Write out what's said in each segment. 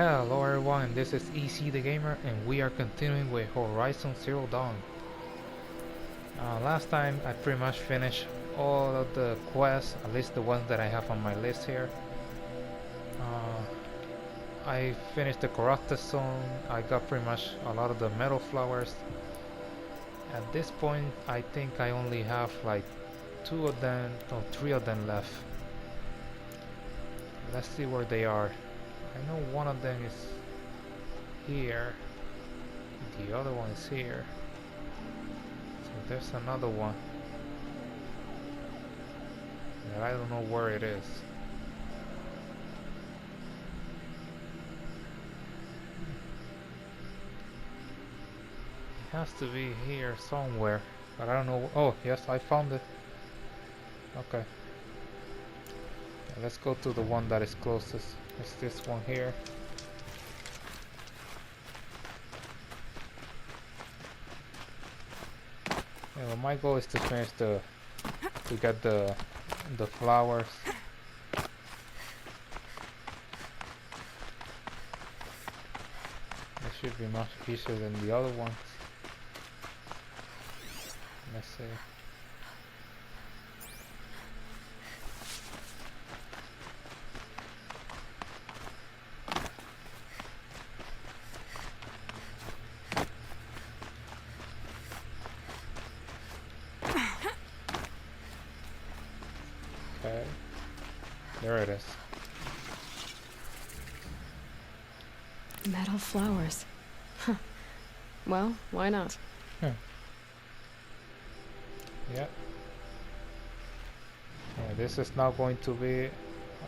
Hello everyone, this is EC the Gamer and we are continuing with Horizon Zero Dawn. Last time I pretty much finished all of the quests, at least the ones that I have on my list here. I finished the corrupted zone, I got pretty much a lot of the metal flowers. At this point I think I only have like 2 of them, or 3 of them left. Let's see where they are. I know one of them is here, the other one is here, so there's another one that I don't know where it is. It has to be here somewhere, but I don't know. Oh yes, I found it. Okay, let's go to the one that is closest. It's this one here. Yeah, well, my goal is to finish to get the flowers. It should be much easier than the other ones. Let's see. Okay, there it is. Metal flowers. Huh. Well, why not? Yeah. This is now going to be...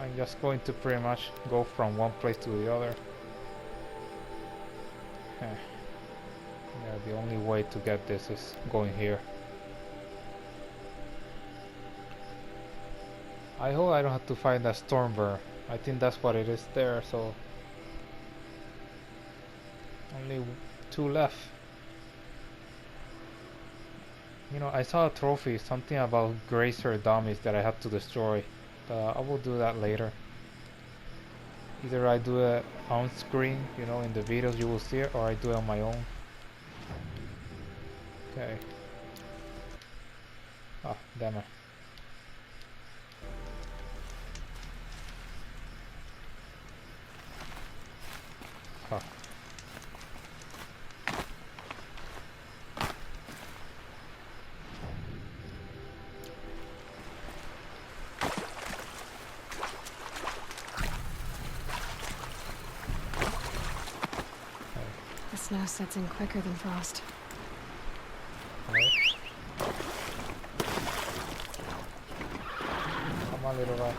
I'm just going to pretty much go from one place to the other. Yeah, the only way to get this is going here. I hope I don't have to find that Stormburn. I think that's what it is there, so... Only 2 left. You know, I saw a trophy, something about Gracer dummies that I have to destroy. I will do that later. Either I do it on screen, you know, in the videos you will see it, or I do it on my own. Okay. Ah, damn it. Huh. The snow sets in quicker than frost. Right. Come on, little guy.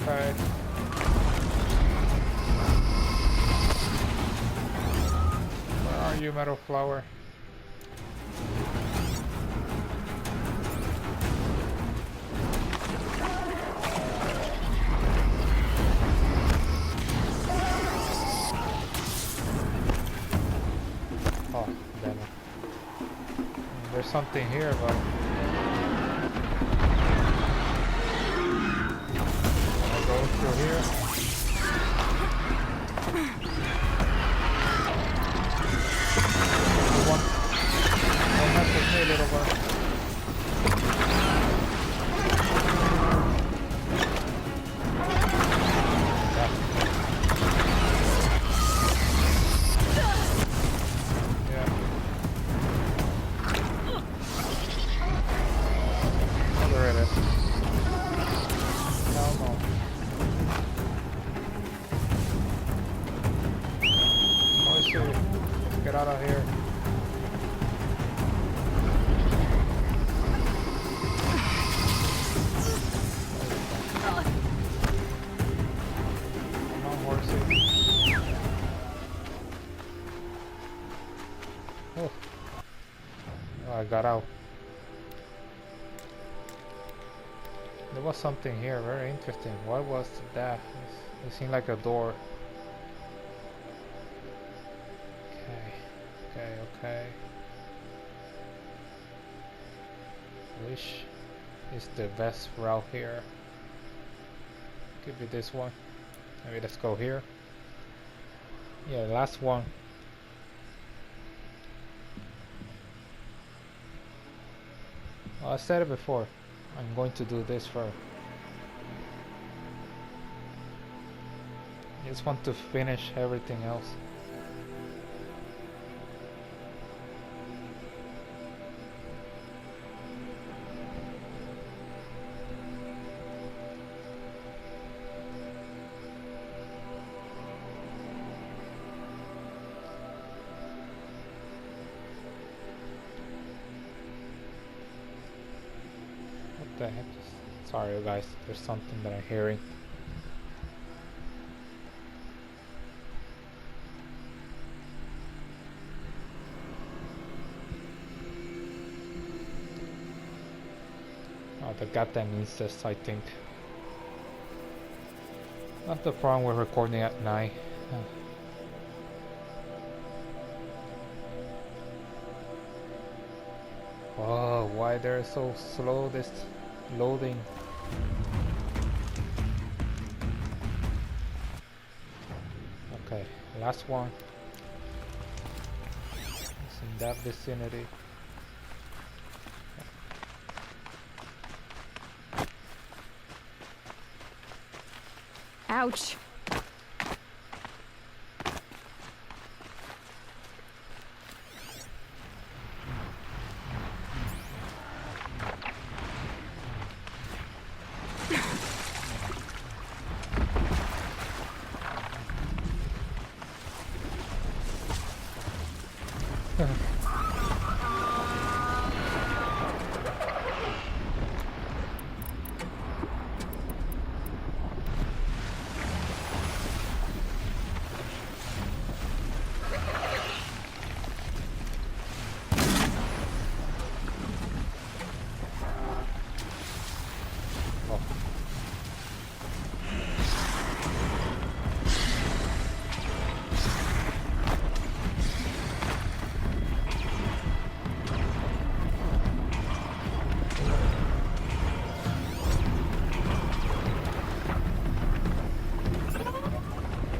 Okay. Where are you, metal flower? Oh, damn it. There's something here, but I'll go through here. One mess with me, little one. Yeah. got out. There was something here, very interesting. What was that? It seemed like a door. Okay. Which is the best route here? Could be this one. Maybe let's go here. Yeah, last one. I said it before. I'm going to do this first. I just want to finish everything else. What the heck? Sorry guys, there's something that I'm hearing. Oh, the goddamn incest, I think. Not the problem with recording at night. Oh, why they're so slow this loading? Okay, last one. It's in that vicinity. Ouch.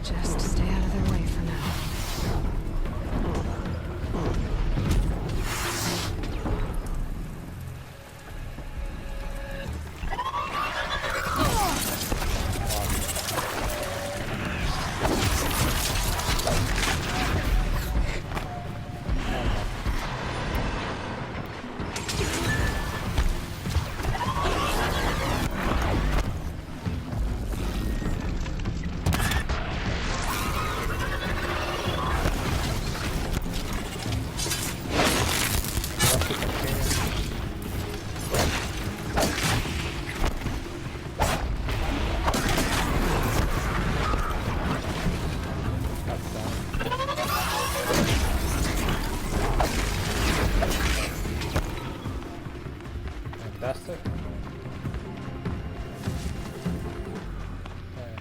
Just stay out of their way for now. That's it. Okay.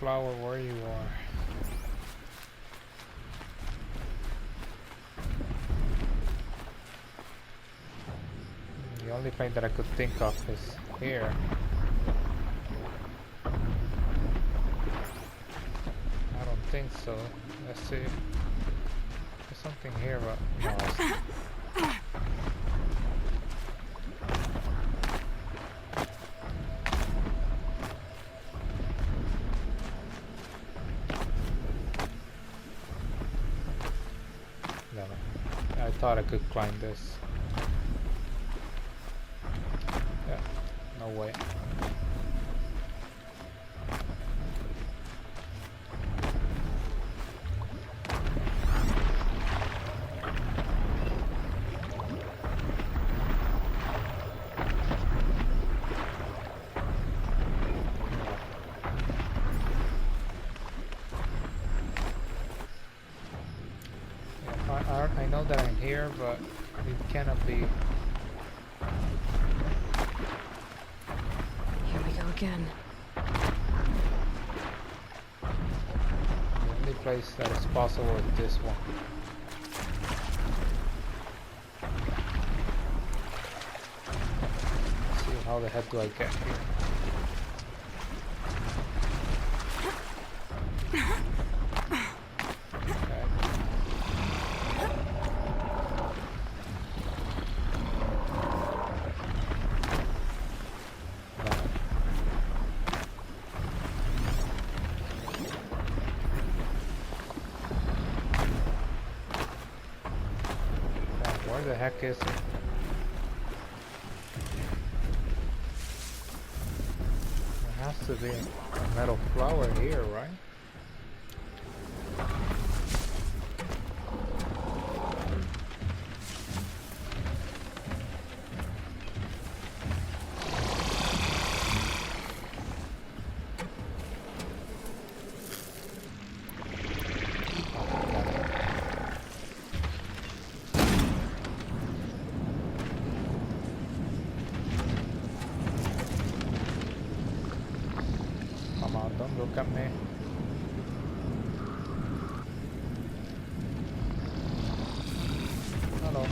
Flower, where you are. The only thing that I could think of is here. I don't think so. Let's see. There's something here, but no. I thought I could climb this. Yeah, no way. know that I'm here, but it cannot be. Here we go again. The only place that is possible is this one. Let's see, how the heck do I get here? Where the heck is it? There has to be a metal flower here, right? Come on, don't look at me. Hello.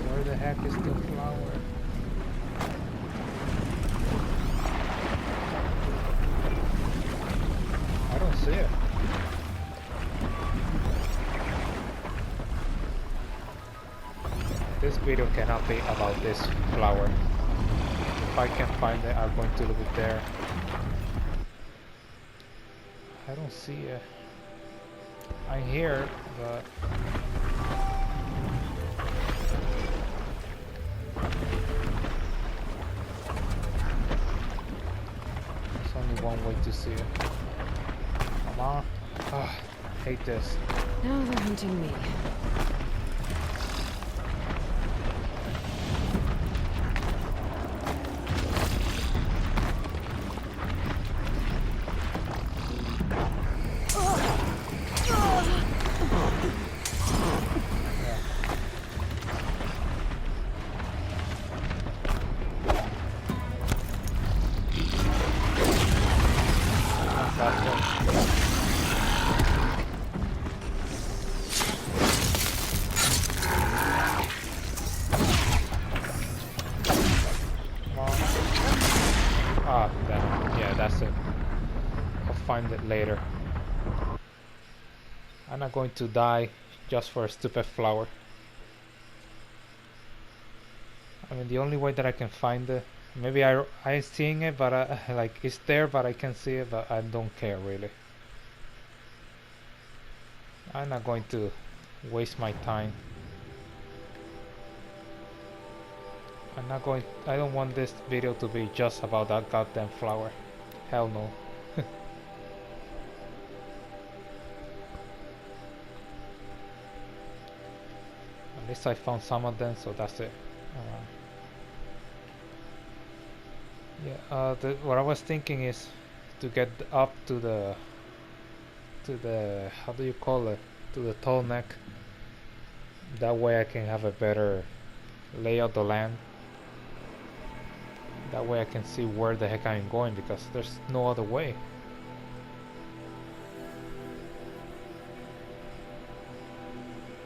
Where the heck is the flower? I don't see it. This video cannot be about this flower. If I can find it, I'm going to leave it there. I don't see it. I'm here, but there's only one way to see it. Come on. Ah, hate this. Now they're hunting me. Ah, damn. Yeah, that's it. I'll find it later. I'm not going to die just for a stupid flower. I mean, the only way that I can find it, maybe I seeing it, but like it's there, but I can see it, but I don't care really. I'm not going to waste my time. I don't want this video to be just about that goddamn flower. Hell no. At least I found some of them, so that's it. What I was thinking is to get up to the how do you call it, to the tall neck. That way I can have a better layout of the land. That way I can see where the heck I'm going, because there's no other way.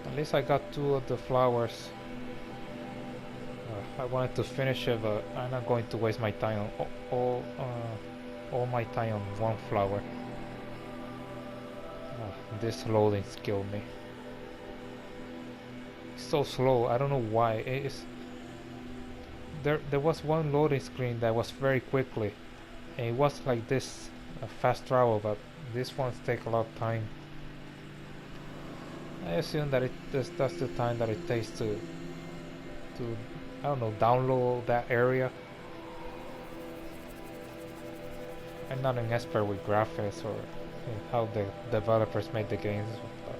At least I got 2 of the flowers. I wanted to finish it, but I'm not going to waste my time on all my time on one flower. This loading killed me. It's so slow. I don't know why. There was one loading screen that was very quickly, and it was like this fast travel, but this one's take a lot of time. I assume that that's the time that it takes to I don't know, download that area. I'm not an expert with graphics or how the developers made the games. But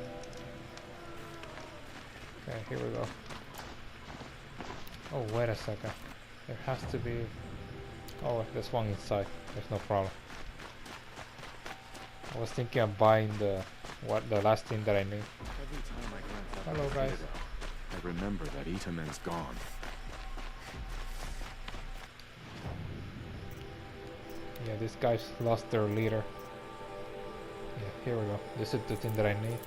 okay, here we go. Oh, wait a second. There has to be... Oh, there's one inside. There's no problem. I was thinking of buying the last thing that I need. Every time I glance up Hello, at the guys. Citadel, I remember that Itamen's gone. Yeah, these guys lost their leader. Yeah, here we go. This is the thing that I need.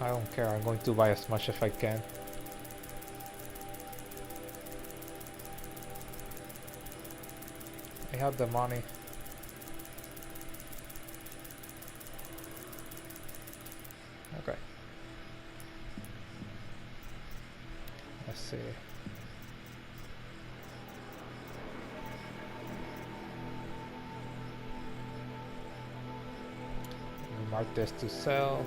I don't care. I'm going to buy as much as I can. I have the money. Okay. Let's see. We mark this to sell.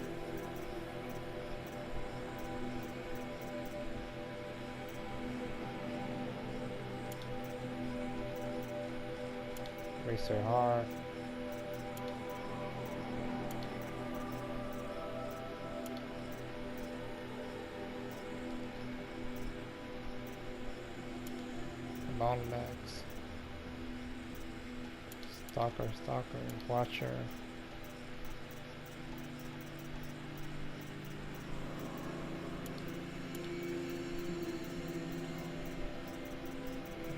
Racer hard. Long legs. Stalker, watcher.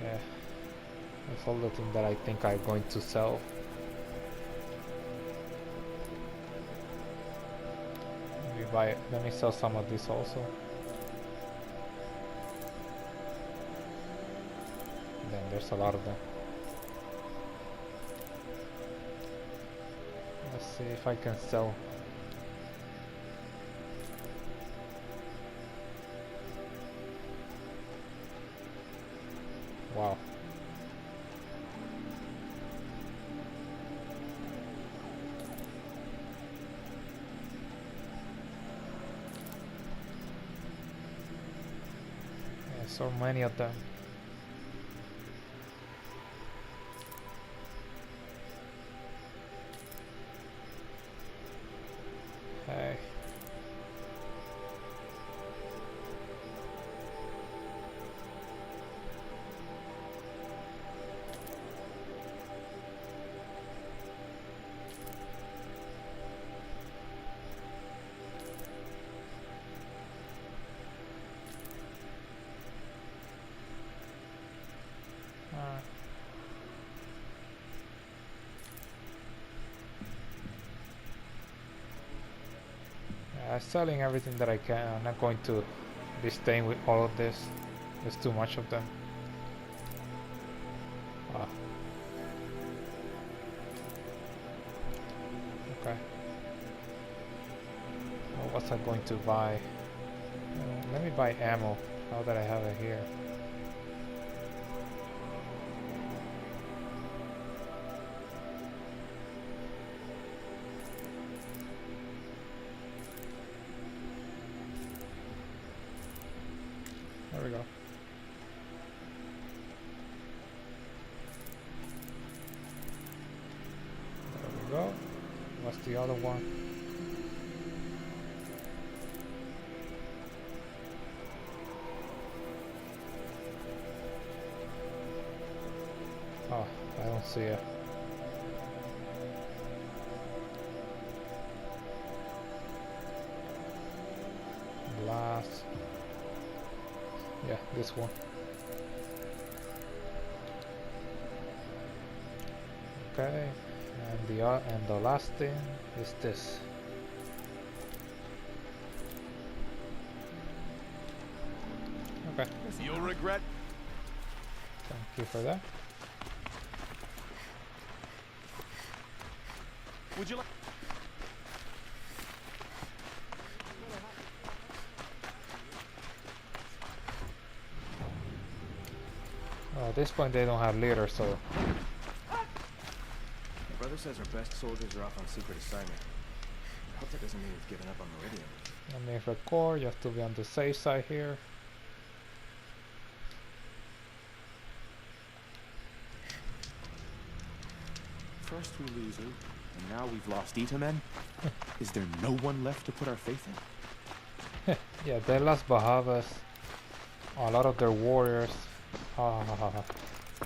Yeah. That's all the things that I think I'm going to sell. Let me sell some of this also. Then there's a lot of them. Let's see if I can sell. Wow. Yeah, so many of them. Hey. Yeah, selling everything that I can. I'm not going to be staying with all of this. There's too much of them. Ah. Okay. What was I going to buy? Let me buy ammo now that I have it here. There we go. There we go. What's the other one? Oh, I don't see it. Blast. Yeah, this one. Okay, and the last thing is this. Okay. You'll regret. Thank you for that. Would you like? Oh, at this point they don't have leaders, so My brother says our best soldiers are off on secret assignment. I hope that doesn't mean we've given up on Meridian. let me record. You have to be on the safe side here. First we lose Oop, and now we've lost Itamen. Is there no one left to put our faith in? Yeah, they lost Bahavas, a lot of their warriors. Ha ha ha ha.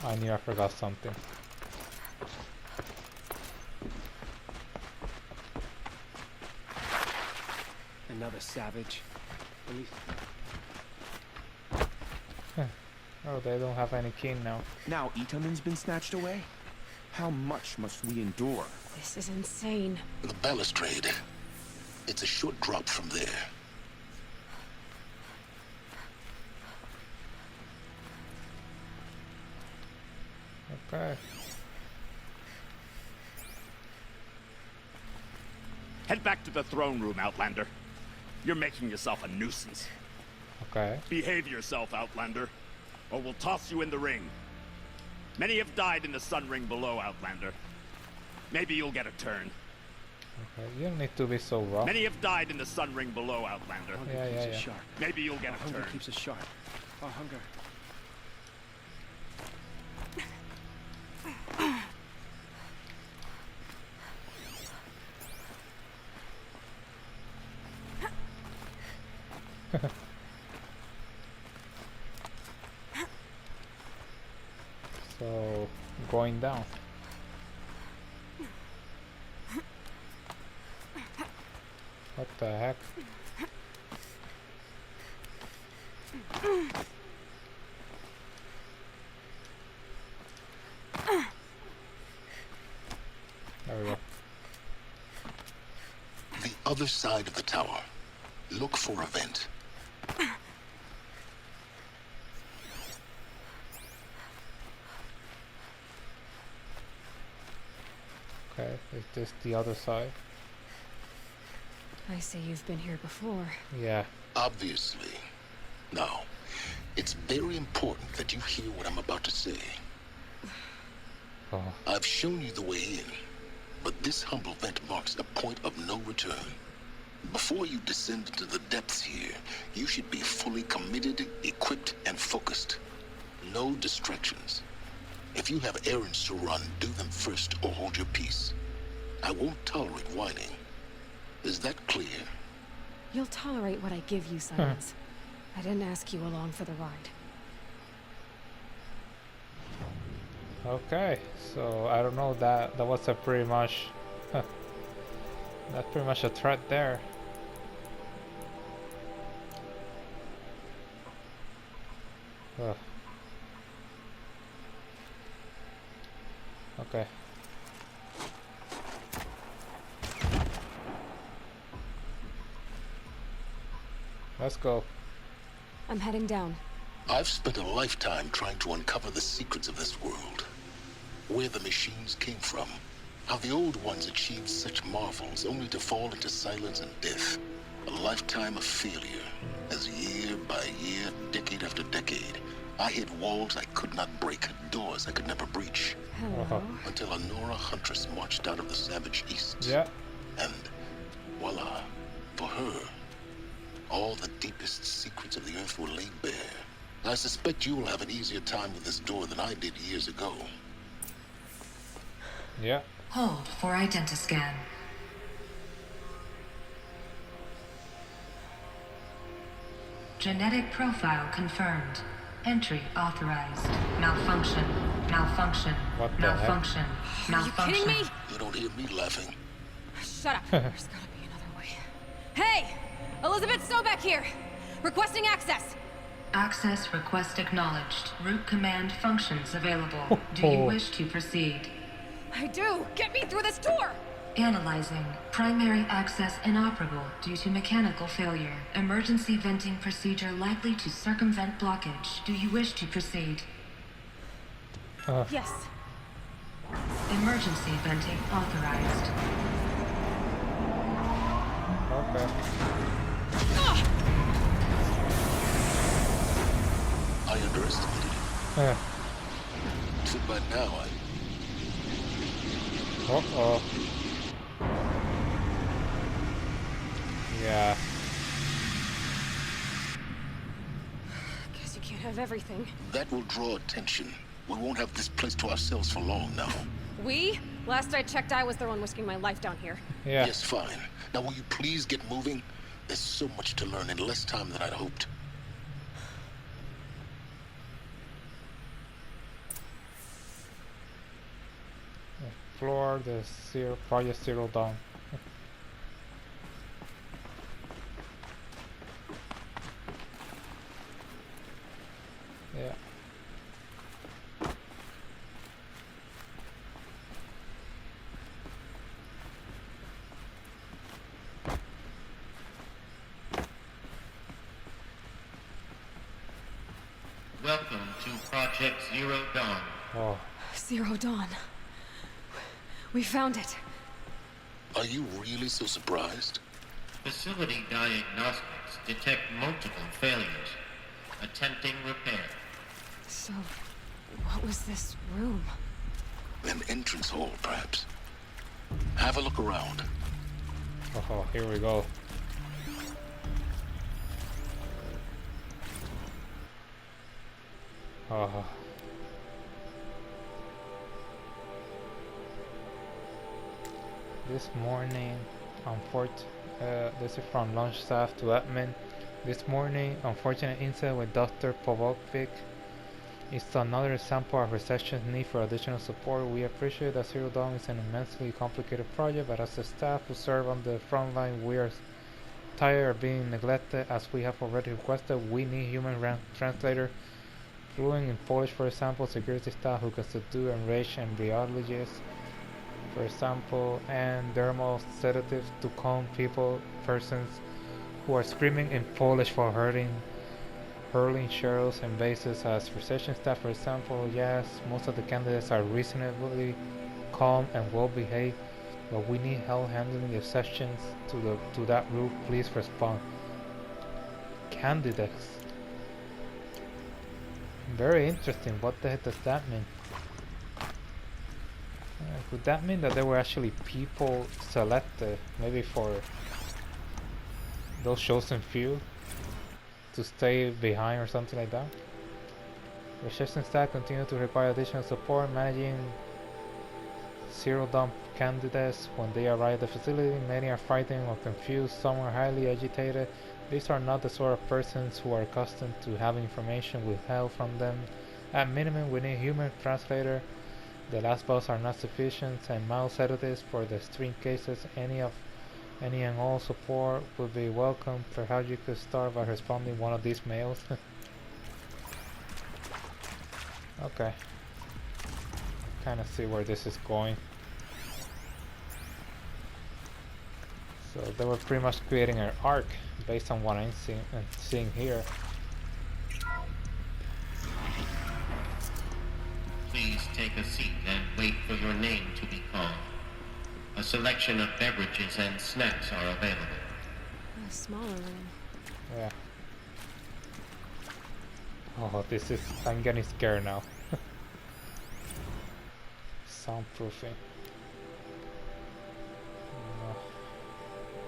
I knew I forgot something. Another savage. At least. Oh, they don't have any king now. Now Itaman's been snatched away? How much must we endure? This is insane. The balustrade. It's a short drop from there. Okay. Head back to the throne room, Outlander. You're making yourself a nuisance. Okay. Behave yourself, Outlander, or we'll toss you in the ring. Many have died in the sun ring below, Outlander. Maybe you'll get a turn. Okay. You don't need to be so rough. Many have died in the sun ring below, Outlander. Hunger Yeah, keeps yeah, us yeah. sharp. Maybe you'll get Our a hunger turn. keeps us sharp. Our hunger. So, going down. What the heck? There we go. The other side of the tower. Look for a vent. Okay, is this the other side? I say you've been here before. Yeah. Obviously. Now, it's very important that you hear what I'm about to say. Oh, I've shown you the way in, but this humble vent marks a point of no return. Before you descend into the depths here, you should be fully committed, equipped, and focused. No distractions. If you have errands to run, do them first or hold your peace. I won't tolerate whining. Is that clear? You'll tolerate what I give you, Silence. I didn't ask you along for the ride. okay. So I don't know, that was a pretty much that's pretty much a threat there. Ugh. Okay. Let's go. I'm heading down. I've spent a lifetime trying to uncover the secrets of this world. Where the machines came from. How the old ones achieved such marvels only to fall into silence and death. A lifetime of failure. As year by year, decade after decade, I hit walls I could not break, doors I could never breach. Hello. Until a Nora huntress marched out of the savage east. Yeah. And voila, for her, all the deepest secrets of the earth were laid bare. I suspect you will have an easier time with this door than I did years ago. Yeah. Hold for identiscan. Genetic profile confirmed. Entry authorized. Malfunction. Malfunction. What the Malfunction. Are you Malfunction. kidding me? You don't hear me laughing. Shut up. There's gotta be another way. Hey! Elizabeth Sobeck here! Requesting access! Access request acknowledged. Root command functions available. Do you wish to proceed? I do! Get me through this door! Analyzing. Primary access inoperable due to mechanical failure. Emergency venting procedure likely to circumvent blockage. Do you wish to proceed? Yes. Emergency venting authorized. Okay. I underestimated it. Uh So by now, oh. Yeah. Guess you can't have everything. that will draw attention. We won't have this place to ourselves for long now. We? Last I checked, I was the one risking my life down here. Yeah. Yes, fine. Now will you please get moving? There's so much to learn in less time than I'd hoped. explore the Project Zero Dawn. Yeah. Welcome to Project Zero Dawn. Oh, Zero Dawn. We found it. Are you really so surprised? Facility diagnostics detect multiple failures. Attempting repair. So, what was this room? An entrance hall, perhaps. Have a look around. oh, here we go. Oh. This morning, this is from launch staff to admin. This morning, unfortunate incident with Dr. Povovic. It's another example of reception's need for additional support. We appreciate that Zero Dawn is an immensely complicated project, but as a staff who serve on the front line, we are tired of being neglected. As we have already requested, we need human translator fluent in Polish, for example, security staff who can subdue enraged embryologists, for example, and dermal sedatives to calm persons who are screaming in Polish for hurling shells and bases. As reception staff, for example, yes, most of the candidates are reasonably calm and well behaved, but we need help handling the exceptions to that rule. Please respond. Candidates. Very interesting. What the heck does that mean? Could that mean that there were actually people selected, maybe for those chosen few to stay behind or something like that? Reception staff continue to require additional support managing Zero Dawn candidates when they arrive at the facility. Many are frightened or confused, some are highly agitated. These are not the sort of persons who are accustomed to having information withheld from them. At minimum, we need a human translator. The last boss are not sufficient, and mild sedatives for the extreme cases. Any and all support would be welcome. Perhaps you could start by responding one of these mails. Okay. Kind of see where this is going. So they were pretty much creating an arc based on what I'm seeing here. Please take a seat and wait for your name to be called. A selection of beverages and snacks are available. A smaller room. Yeah. Oh, I'm getting scared now. Soundproofing.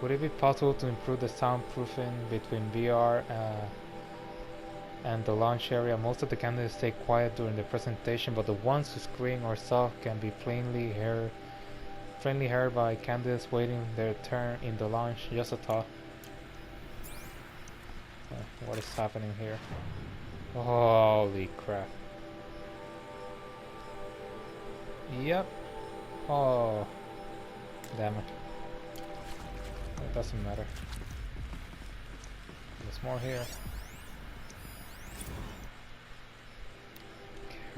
Would it be possible to improve the soundproofing between VR and the launch area? Most of the candidates stay quiet during the presentation, but the ones who scream or soft can be plainly heard by candidates waiting their turn in the launch. Just a thought. What is happening here? Holy crap. Yep. Oh, damn it. It doesn't matter. There's more here.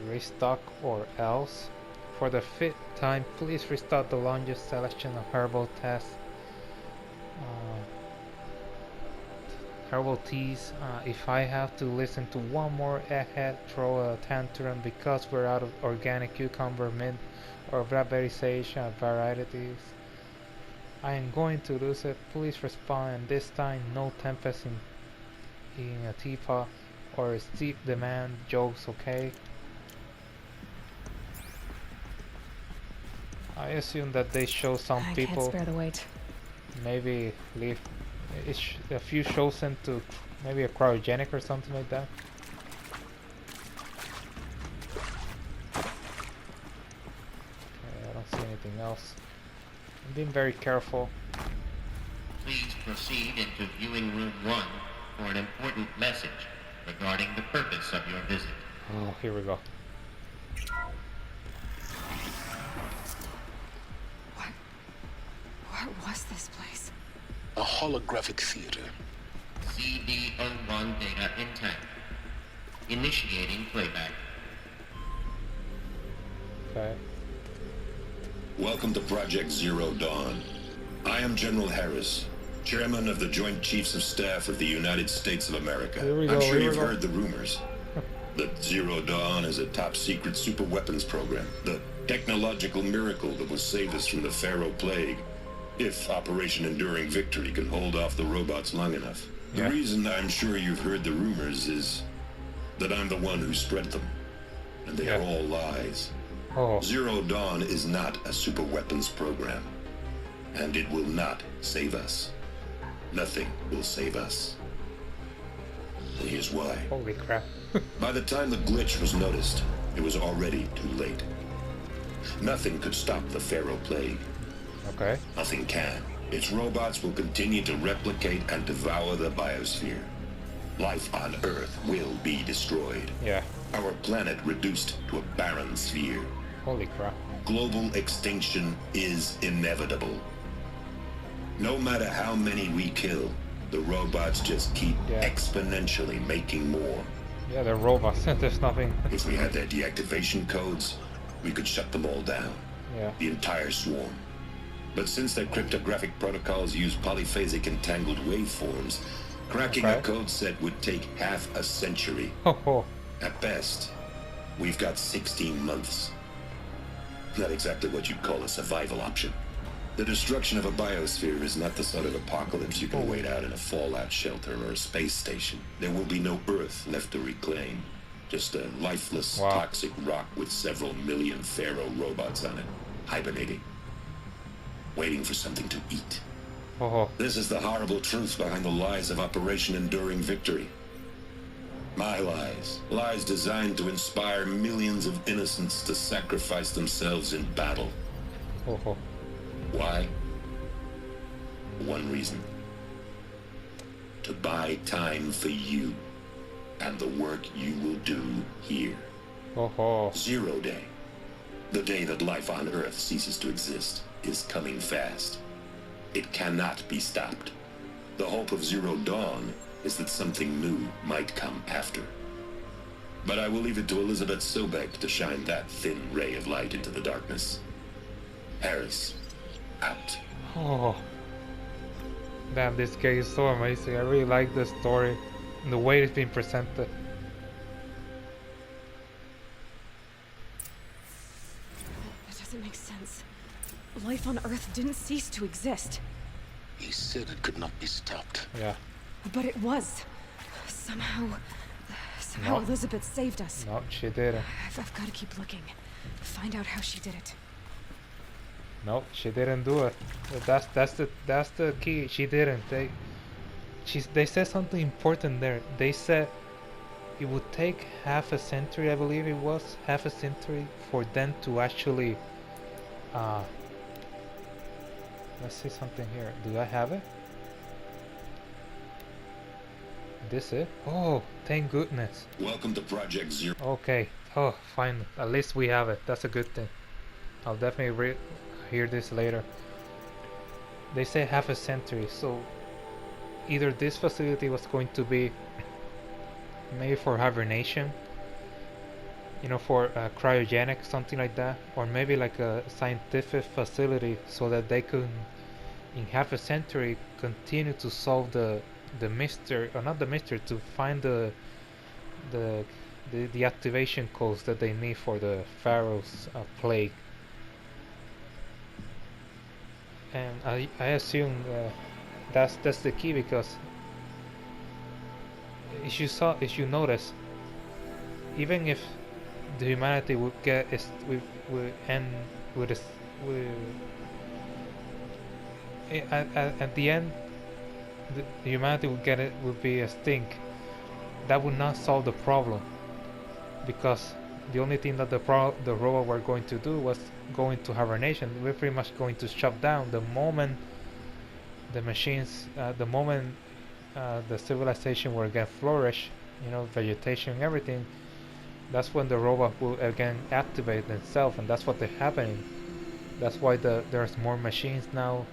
Restock or else. For the 5th time, please restart the longest selection of herbal tests. Herbal teas. If I have to listen to one more egghead throw a tantrum because we're out of organic cucumber, mint, or blackberry sage varieties, I am going to lose it. Please respond, and this time no tempest in a teapot or steep demand jokes, okay? I assume that they show some I people can't spare the wait. maybe leave a few shows into maybe a cryogenic or something like that. Okay, I don't see anything else. I'm being very careful. Please proceed into viewing room 1 for an important message regarding the purpose of your visit. Oh, here we go. was this place? A holographic theater. CD01 data intact. Initiating playback. Okay. Welcome to Project Zero Dawn. I am General Harris, Chairman of the Joint Chiefs of Staff of the United States of America. Here we go, I'm sure here we you've go. heard the rumors that Zero Dawn is a top-secret super weapons program, the technological miracle that will save us from the Pharaoh Plague, if Operation Enduring Victory can hold off the robots long enough. Yeah. The reason I'm sure you've heard the rumors is that I'm the one who spread them, and they Yeah. are all lies. Oh, Zero Dawn is not a super weapons program, and it will not save us. Nothing will save us. And here's why. holy crap. By the time the glitch was noticed, it was already too late. Nothing could stop the Pharaoh Plague. Okay. Nothing can. Its robots will continue to replicate and devour the biosphere. Life on Earth will be destroyed. Yeah. Our planet reduced to a barren sphere. Holy crap. Global extinction is inevitable. No matter how many we kill, the robots just keep Yeah. exponentially making more. Yeah, they're robots. There's nothing. If we had their deactivation codes, we could shut them all down. Yeah. The entire swarm. But since their cryptographic protocols use polyphasic entangled waveforms, cracking a Okay. code set would take half a century. Oh, oh. At best, we've got 16 months. Not exactly what you'd call a survival option. The destruction of a biosphere is not the sort of apocalypse you can wait out in a fallout shelter or a space station. There will be no Earth left to reclaim. Just a lifeless, Wow. toxic rock with several million Pharaoh robots on it, hibernating, waiting for something to eat. Oh, oh. This is the horrible truth behind the lies of Operation Enduring Victory. My lies. Lies designed to inspire millions of innocents to sacrifice themselves in battle. Oh, oh. Why? One reason. To buy time for you and the work you will do here. Oh, oh. Zero Day, the day that life on Earth ceases to exist, is coming fast. It cannot be stopped. The hope of Zero Dawn is that something new might come after. But I will leave it to Elizabeth Sobek to shine that thin ray of light into the darkness. Harris, out. Oh. Damn, this game is so amazing. I really like the story and the way it's been presented. That doesn't make sense. Life on Earth didn't cease to exist. He said it could not be stopped. Yeah. But it was. Somehow No. Elizabeth saved us. No, she didn't. I've got to keep looking. Find out how she did it. No, she didn't do it. That's the key. She didn't. They said something important there. They said it would take half a century, I believe it was, half a century for them to actually let's see something here. Do I have it? This it? Oh, thank goodness. Welcome to Project Zero. Okay. Oh, fine. At least we have it. That's a good thing. I'll definitely hear this later. They say half a century, so either this facility was going to be maybe for hibernation, you know, for cryogenic, something like that, or maybe like a scientific facility so that they could, in half a century, continue to solve the mystery, or not the mystery, to find the activation codes that they need for the Pharaoh's plague. And I assume that's the key, because if you notice, even if the humanity would would end with this, at the end, the humanity would be extinct. That would not solve the problem, because the only thing that the robot were going to do was go into hibernation. We're pretty much going to shut down the moment the machines, the moment the civilization will again flourish, you know, vegetation and everything. That's when the robot will again activate themselves, and that's what they're happening. That's why there's more machines now,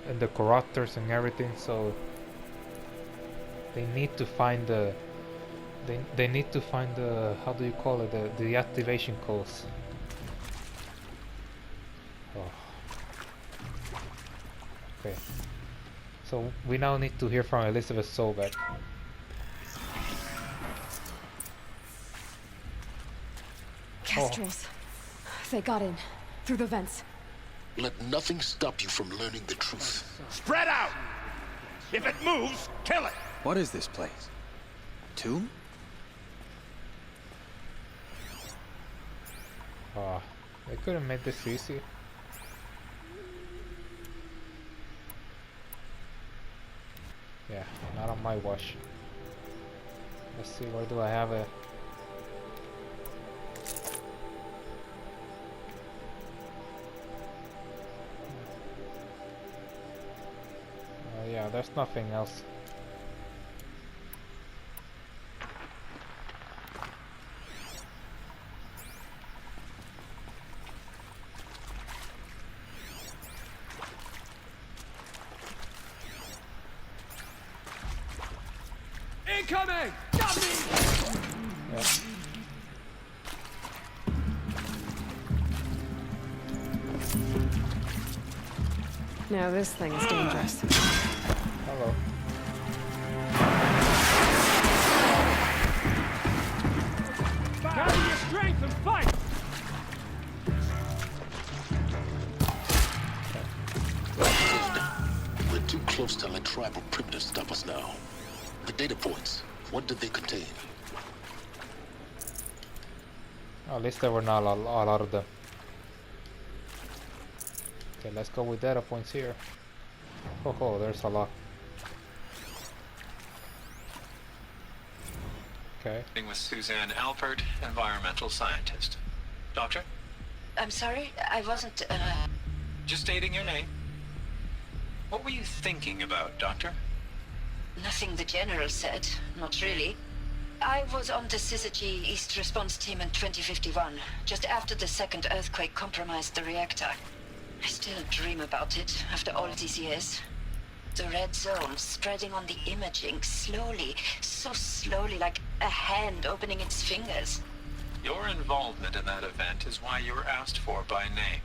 and the corruptors and everything. So they need to find the they need to find the, how do you call it, the activation codes. Oh. Okay. So we now need to hear from Elizabeth Sobek. Castros. They got in. Through the vents. Let nothing stop you from learning the truth. Spread out! If it moves, kill it! What is this place? Tomb? They could have made this easy. Yeah, not on my watch. Let's see, where do I have it? Yeah, there's nothing else. Incoming! Got me! Yeah. Now this thing is dangerous. Hello. Gather your strength and fight! We're too close to let tribal primitives stop us now. The data points, what did they contain? At least there were not a lot of them. Okay, let's go with data points here. Oh, there's a lot. Okay. With Suzanne Alpert, environmental scientist. Doctor? I'm sorry, I wasn't, Just stating your name. What were you thinking about, Doctor? Nothing the General said, not really. I was on the Syzygy East Response Team in 2051, just after the second earthquake compromised the reactor. I still dream about it, after all these years. The red zone spreading on the imaging, slowly, so slowly, like a hand opening its fingers. Your involvement in that event is why you were asked for by name.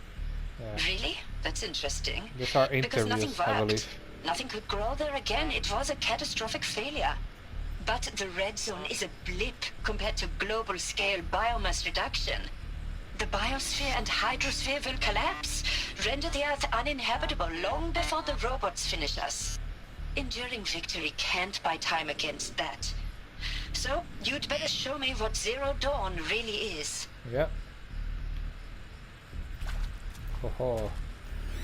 Yeah. Really? That's interesting. These are Because nothing interviews, I worked. believe. Nothing could grow there again. It was a catastrophic failure. But the red zone is a blip compared to global-scale biomass reduction. The biosphere and hydrosphere will collapse, render the Earth uninhabitable long before the robots finish us. Enduring victory can't buy time against that. So, you'd better show me what Zero Dawn really is. Yep. Oh,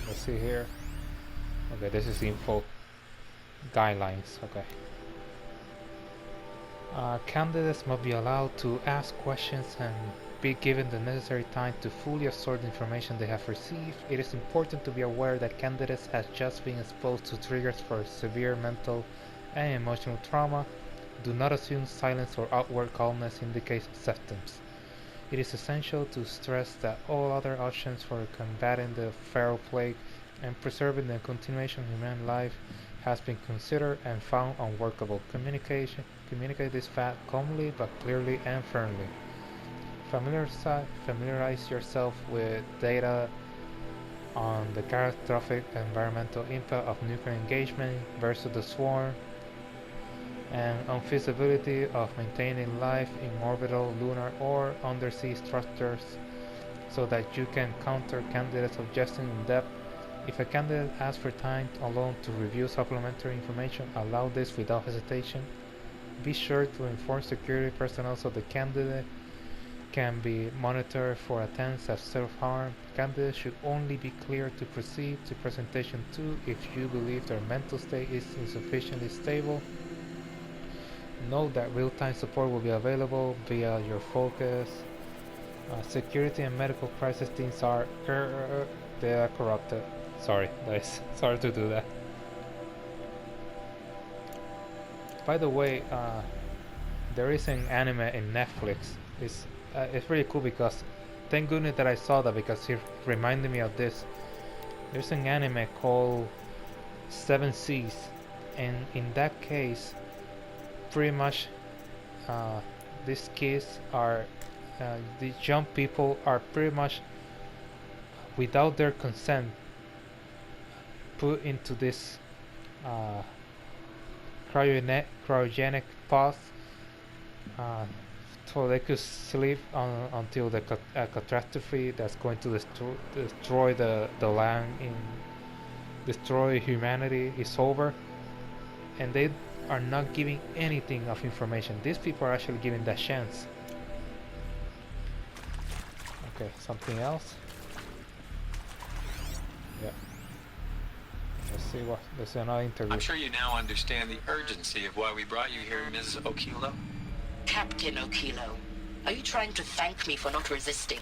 let's see here. Okay, this is info. Guidelines, okay. Candidates must be allowed to ask questions and be given the necessary time to fully absorb the information they have received. It is important to be aware that candidates have just been exposed to triggers for severe mental and emotional trauma. Do not assume silence or outward calmness indicates acceptance. It is essential to stress that all other options for combating the feral plague and preserving the continuation of human life has been considered and found unworkable. Communicate this fact calmly but clearly and firmly. Familiarize yourself with data on the catastrophic environmental impact of nuclear engagement versus the swarm and unfeasibility of maintaining life in orbital, lunar, or undersea structures so that you can counter candidates' suggestions in depth. If a candidate asks for time alone to review supplementary information, allow this without hesitation. Be sure to inform security personnel so the candidate can be monitored for attempts at self-harm. Candidates should only be cleared to proceed to presentation 2 if you believe their mental state is insufficiently stable. Note that real-time support will be available via your focus. Security and medical crisis teams are they are corrupted. Sorry, guys. Sorry to do that. By the way, there is an anime in Netflix. It's really cool because thank goodness that I saw that because it reminded me of this. There's an anime called 7 Seas, and in that case, pretty much these kids are the young people are pretty much without their consent put into this cryogenic pods, so they could sleep until the catastrophe that's going to destroy the land and destroy humanity is over. And they are not giving anything of information. These people are actually giving that chance. Okay, something else. Yeah. Let's see what. There's another interview. I'm sure you now understand the urgency of why we brought you here, Ms. Okilo. Captain Okilo, are you trying to thank me for not resisting?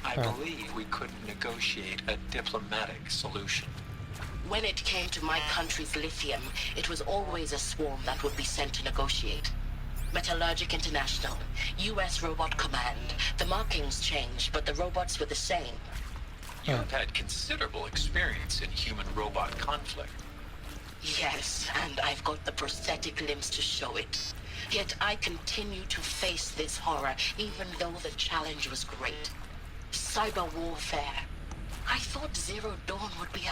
I believe we couldn't negotiate a diplomatic solution. When it came to my country's lithium, it was always a swarm that would be sent to negotiate. Metallurgic International, U.S. Robot Command. The markings changed, but the robots were the same. You've had considerable experience in human-robot conflict. Yes, and I've got the prosthetic limbs to show it. Yet I continue to face this horror, even though the challenge was great. Cyber warfare. I thought Zero Dawn would be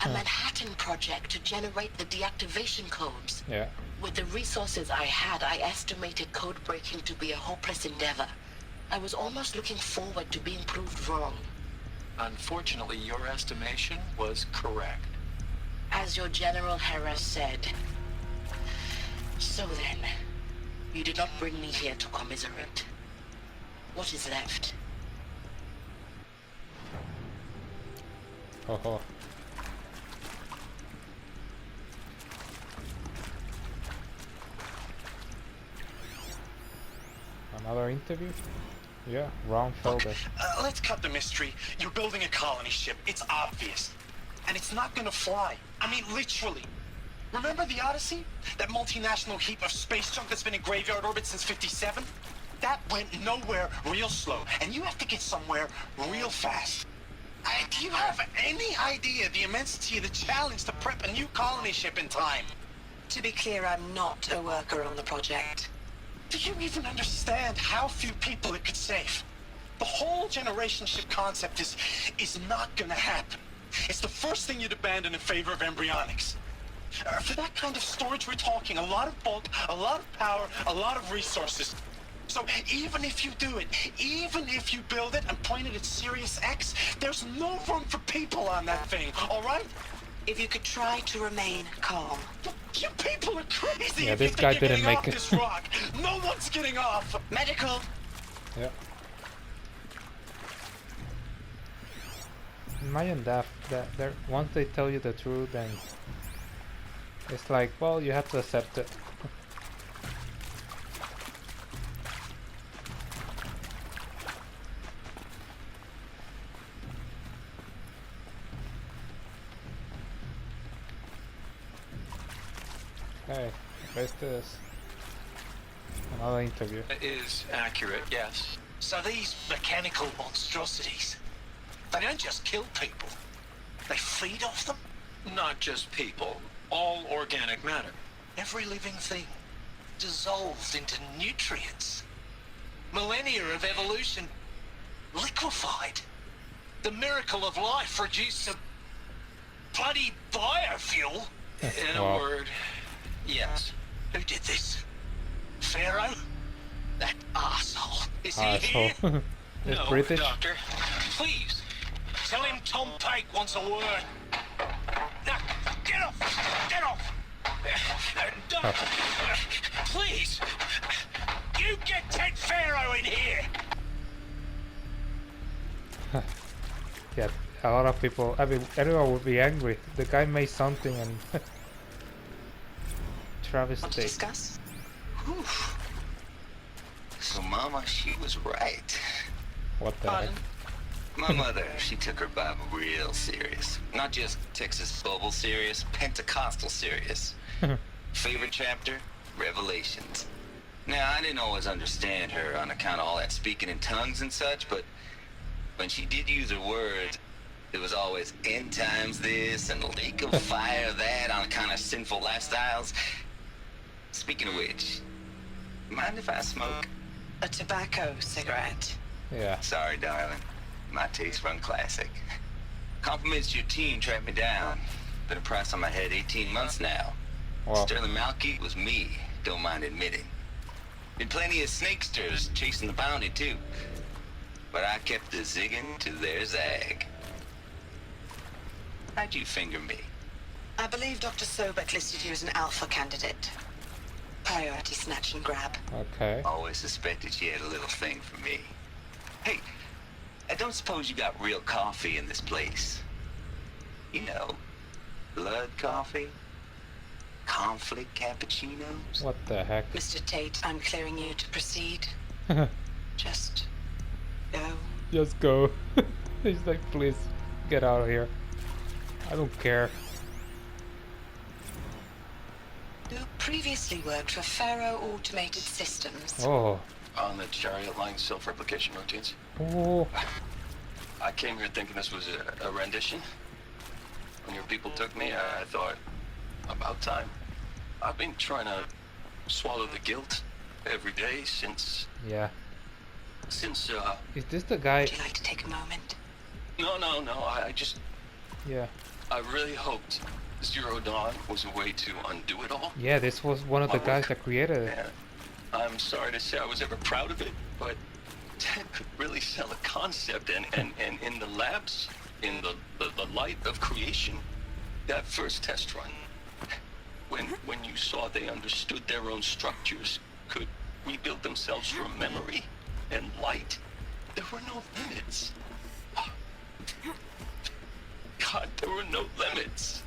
a Manhattan project to generate the deactivation codes. Yeah. With the resources I had, I estimated code breaking to be a hopeless endeavor. I was almost looking forward to being proved wrong. Unfortunately, your estimation was correct. As your General Hera said. So then, you did not bring me here to commiserate. What is left? Oh. Another interview? Yeah, wrong folder. Let's cut the mystery. You're building a colony ship. It's obvious. And it's not gonna fly. I mean, literally. Remember the Odyssey? That multinational heap of space junk that's been in graveyard orbit since '57? That went nowhere real slow. And you have to get somewhere real fast. Do you have any idea the immensity of the challenge to prep a new colony ship in time? To be clear, I'm not a worker on the project. Do you even understand how few people it could save? The whole generation ship concept is not gonna happen. It's the first thing you'd abandon in favor of embryonics. For that kind of storage, we're talking a lot of bulk, a lot of power, a lot of resources. So even if you do it, even if you build it and point it at Sirius X, there's no room for people on that thing, all right? If you could try to remain calm. You people are crazy. Yeah, If this you guy think you're didn't getting make off it. This rock. No one's getting off. Medical. Yeah. Imagine that they're, once they tell you the truth, then it's like, well, you have to accept it. Okay, where's this? Another interview. It is accurate, yes. So these mechanical monstrosities, they don't just kill people. They feed off them. Not just people, all organic matter. Every living thing dissolved into nutrients. Millennia of evolution liquefied. The miracle of life reduced to bloody biofuel. In a word, yes. Who did this? Pharaoh? That arsehole. Is he Asshole. here? It's No, British. Doctor. Please. Tell him Tom Pike wants a word. Now, get off! Get off! Doctor, please! You get Ted Pharaoh in here! Yeah, a lot of people, I mean, everyone would be angry. The guy made something and Want to travesty. discuss? Whew. So Mama, she was right. What the Pardon? heck? My mother, she took her Bible real serious. Not just Texas Bible serious, Pentecostal serious. Favorite chapter? Revelations. Now, I didn't always understand her on account of all that speaking in tongues and such, but when she did use her words, There was always end times this and lake of fire that on kind of sinful lifestyles. Speaking of which, mind if I smoke? A tobacco cigarette. Yeah. Sorry, darling. My taste run classic. Compliments to your team tracked me down. Been a price on my head 18 months now. Wow. Sterling Malky was me, don't mind admitting. Been plenty of snakesters chasing the bounty too. But I kept the zigging to their zag. How'd you finger me? I believe Dr. Sobek listed you as an alpha candidate. Priority snatch and grab. Okay. Always suspected she had a little thing for me. Hey, I don't suppose you got real coffee in this place. You know, blood coffee? Conflict cappuccinos? What the heck? Mr. Tate, I'm clearing you to proceed. Just go. Just go. He's like, please, get out of here. I don't care. You previously worked for Faro Automated Systems. Oh. On the Chariot Line self-replication routines. Oh. I came here thinking this was a rendition. When your people took me, I thought, about time. I've been trying to swallow the guilt every day since... Yeah. Since, Is this the guy? Would you like to take a moment? No, I just... Yeah. I really hoped Zero Dawn was a way to undo it all. Yeah, this was one of the guys that created it. Yeah. I'm sorry to say I was ever proud of it, but Ted could really sell a concept, and in the labs, in the light of creation, that first test run, when you saw they understood their own structures, could rebuild themselves from memory and light, there were no limits. God, there were no limits.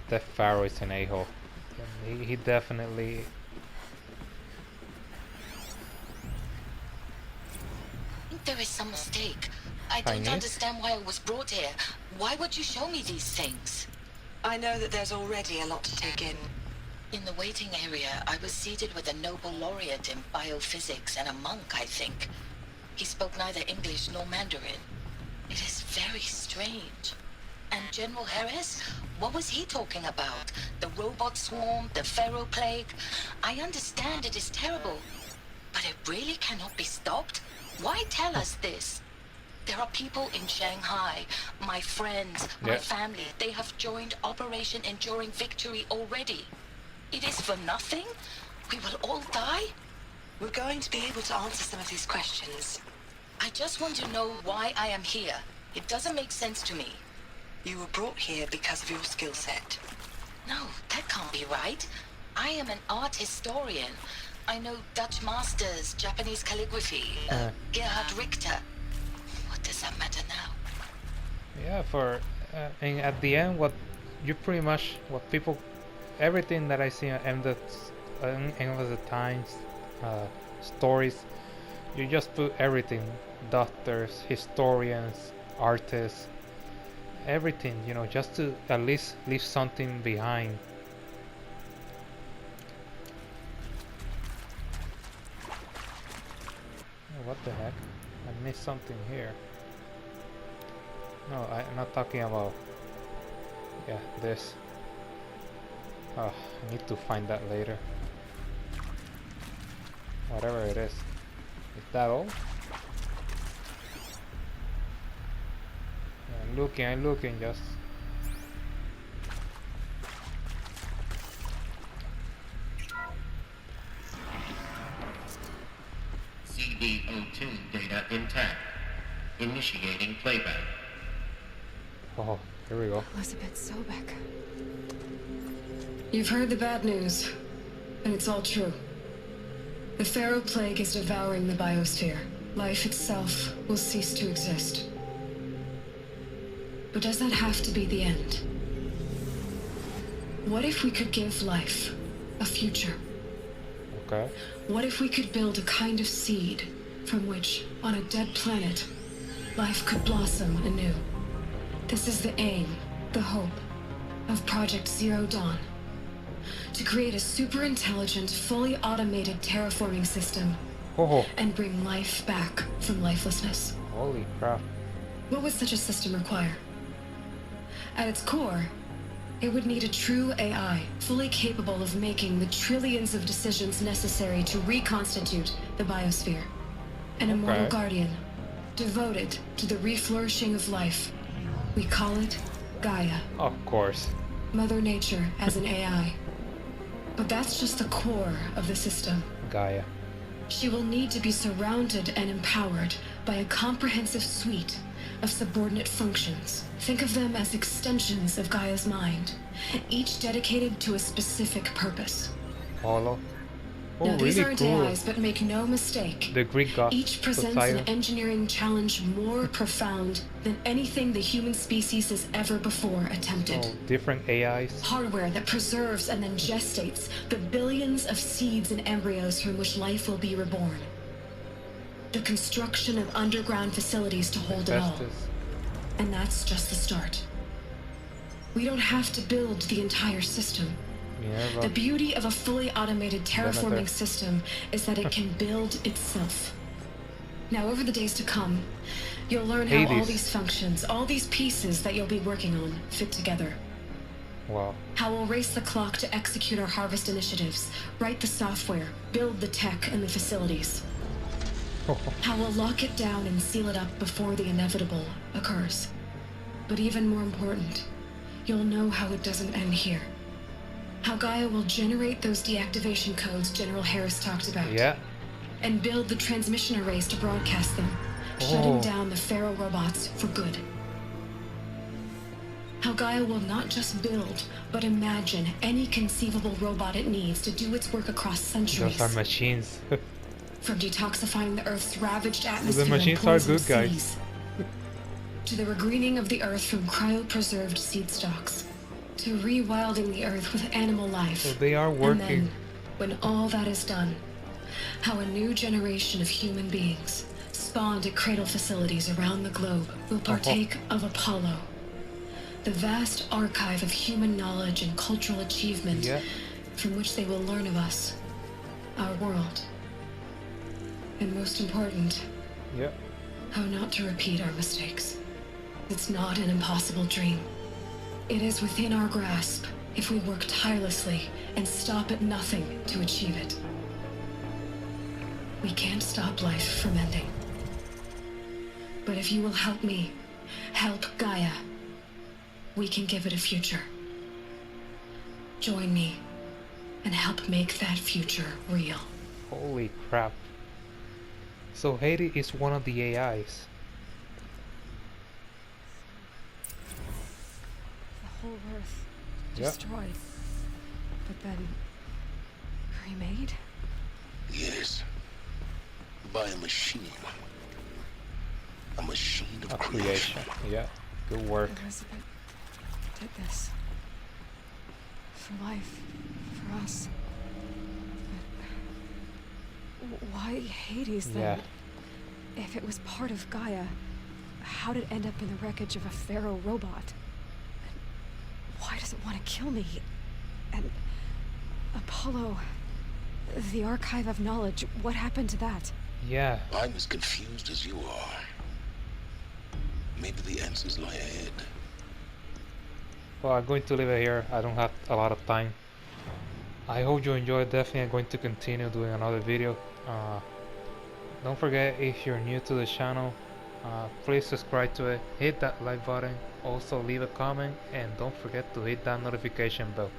That Pharaoh is an a-hole. He definitely... I think there is some mistake. I don't understand why I was brought here. Why would you show me these things? I know that there's already a lot to take in. In the waiting area, I was seated with a Nobel laureate in biophysics and a monk, I think. He spoke neither English nor Mandarin. It is very strange. And General Harris? What was he talking about? The robot swarm? The Pharaoh plague? I understand it is terrible. But it really cannot be stopped? Why tell us this? There are people in Shanghai, my friends, my family. They have joined Operation Enduring Victory already. It is for nothing? We will all die? We're going to be able to answer some of these questions. I just want to know why I am here. It doesn't make sense to me. You were brought here because of your skill set. No, that can't be right. I am an art historian. I know Dutch masters, Japanese calligraphy, Gerhard Richter. What does that matter now? Yeah, and at the end, what you pretty much, what people, everything that I see on end of the Times stories, you just put everything, doctors, historians, artists, everything, you know, just to at least leave something behind. Oh, what the heck? I missed something here. No, I'm not talking about... Yeah, this. Oh, I need to find that later. Whatever it is. Is that all? Yeah, I'm looking, just... CD02 data intact. Initiating playback. Oh, here we go. Elizabeth Sobek. You've heard the bad news, and it's all true. The Pharaoh plague is devouring the biosphere. Life itself will cease to exist. But does that have to be the end? What if we could give life a future? Okay. What if we could build a kind of seed from which, on a dead planet, life could blossom anew? This is the aim, the hope, of Project Zero Dawn. To create a super-intelligent, fully automated terraforming system Oh, and bring life back from lifelessness. holy crap. What would such a system require? At its core, it would need a true AI, fully capable of making the trillions of decisions necessary to reconstitute the biosphere. An immortal guardian, devoted to the reflourishing of life. We call it Gaia. Of course. Mother Nature as an AI. But that's just the core of the system. Gaia. She will need to be surrounded and empowered by a comprehensive suite of subordinate functions. Think of them as extensions of Gaia's mind, each dedicated to a specific purpose. Holo. Oh, Now, really these aren't cool. AIs, but make no mistake. The Greek god. Each presents Poseidon. an engineering challenge more profound than anything the human species has ever before attempted. Oh, different AIs. Hardware that preserves and then gestates the billions of seeds and embryos from which life will be reborn. The construction of underground facilities to hold it all. Festus. And that's just the start. We don't have to build the entire system. Minerva. The beauty of a fully automated terraforming Demeter. system is that it can build itself. Now, over the days to come, you'll learn how all Hades. these functions, all these pieces that you'll be working on, fit together. Wow. How we'll race the clock to execute our harvest initiatives, write the software, build the tech and the facilities. How we'll lock it down and seal it up before the inevitable occurs. But even more important, you'll know how it doesn't end here. How Gaia will generate those deactivation codes General Harris talked about. Yeah. And build the transmission arrays to broadcast them, shutting Oh. down the Pharaoh robots for good. How Gaia will not just build, but imagine any conceivable robot it needs to do its work across centuries. Those are machines. From detoxifying the Earth's ravaged The atmosphere and machines are poisoned good, guys. seas, to the regreening of the Earth from cryopreserved seed stalks, to rewilding the Earth with animal life. So they are And working. then, when all that is done, how a new generation of human beings, spawned at cradle facilities around the globe, will partake of Apollo, the vast archive of human knowledge and cultural achievement Yeah. from which they will learn of us, our world. And most important, Yeah. how not to repeat our mistakes. It's not an impossible dream. It is within our grasp if we work tirelessly and stop at nothing to achieve it. We can't stop life from ending. But if you will help me, help Gaia, we can give it a future. Join me and help make that future real. Holy crap. So Hades is one of the AIs. The whole Earth Yep. destroyed, but then remade? Yes. By a machine. A machine of A creation. creation. Yeah. Good work. Elizabeth did this. For life. For us. But why Hades then? Yeah. If it was part of Gaia, how did it end up in the wreckage of a Pharaoh robot? And why does it want to kill me? And Apollo, the archive of knowledge, what happened to that? Yeah. I'm as confused as you are. Maybe the answers lie ahead. Well, I'm going to leave it here. I don't have a lot of time. I hope you enjoyed. Definitely I'm going to continue doing another video. Don't forget, if you're new to the channel, please subscribe to it, hit that like button, also leave a comment, and don't forget to hit that notification bell.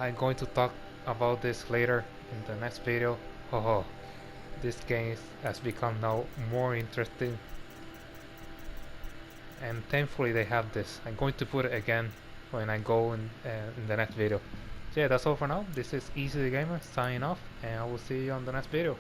I'm going to talk about this later in the next video. Oh, this game has become now more interesting, and thankfully they have this. I'm going to put it again when I go in the next video. So yeah, that's all for now. This is Easy the Gamer signing off, and I will see you on the next video.